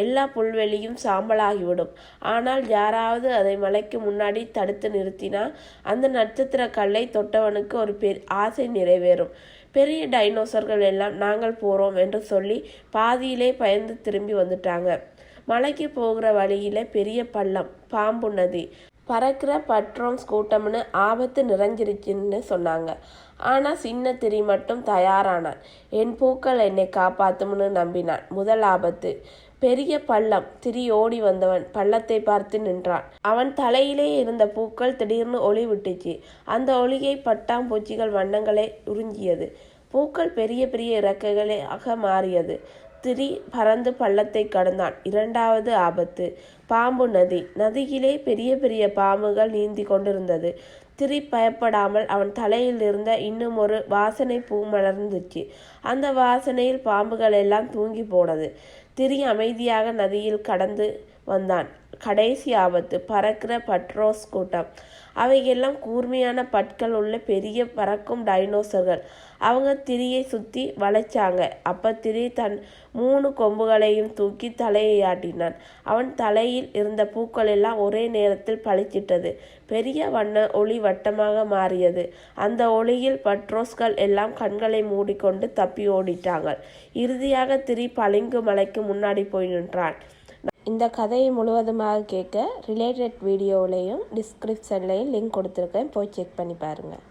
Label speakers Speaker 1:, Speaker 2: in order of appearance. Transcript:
Speaker 1: எல்லா புல்வெளியும் சாம்பலாகிவிடும். ஆனால் யாராவது அதை மலைக்கு முன்னாடி தடுத்து நிறுத்தினா அந்த நட்சத்திர கல்லை தொட்டவனுக்கு ஒரு ஆசை நிறைவேறும். பெரிய டைனோசர்கள் எல்லாம் நாங்கள் போகிறோம் என்று சொல்லி பாதியிலே பயந்து திரும்பி வந்துட்டாங்க. மலைக்கு போகிற வழியில பெரிய பள்ளம், பாம்பு நதி, பறக்கிற பட்ரோன்ஸ் கூட்டம்னு ஆபத்து நிறைஞ்சிருச்சுன்னு சொன்னாங்க. ஆனால் சின்ன திரி மட்டும் தயாரானான். என் பூக்கள் என்னை காப்பாத்தும்னு நம்பினான். முதல் ஆபத்து பெரிய பள்ளம். திரி ஓடி வந்தவன் பள்ளத்தை பார்த்து நின்றான். அவன் தலையிலே இருந்த பூக்கள் திடீர்னு ஒளி விட்டுச்சு. அந்த ஒளியை பட்டாம்பூச்சிகள் வண்ணங்களை உறிஞ்சியது. பூக்கள் பெரிய பெரிய இறக்கைகளாக மாறியது. திரி பறந்து பள்ளத்தை கடந்தான். இரண்டாவது ஆபத்து பாம்பு நதி. நதியிலே பெரிய பெரிய பாம்புகள் நீந்தி கொண்டிருந்தது. திரி பயப்படாமல் அவன் தலையில் இருந்த இன்னும் ஒரு வாசனை பூ மலர்ந்துச்சு. அந்த வாசனையில் பாம்புகள் எல்லாம் தூங்கி போனது. திரி அமைதியாக நதியில் கடந்து வந்தான். கடைசி ஆபத்து பறக்கிற பட்ரோஸ் கூட்டம். அவையெல்லாம் கூர்மையான பற்கள் உள்ள பெரிய பறக்கும் டைனோசர்கள். அவங்க திரியை சுற்றி வளைச்சாங்க. அப்ப திரி தன் 3 கொம்புகளையும் தூக்கி தலையை ஆட்டினான். அவன் தலையில் இருந்த பூக்கள் எல்லாம் ஒரே நேரத்தில் பளிச்சிட்டது. பெரிய வண்ண ஒளி வட்டமாக மாறியது. அந்த ஒளியில் பட்ரோஸ்கள் எல்லாம் கண்களை மூடிக்கொண்டு தப்பி ஓடிட்டாங்க. இறுதியாக திரி பளிங்கு மலைக்கு முன்னாடி போய் நின்றான். இந்த கதையை முழுவதுமாக கேட்க ரிலேட்டட் வீடியோவிலையும் டிஸ்கிரிப்ஷன்லையும் லிங்க் கொடுத்துருக்கேன். போய் செக் பண்ணி பாருங்கள்.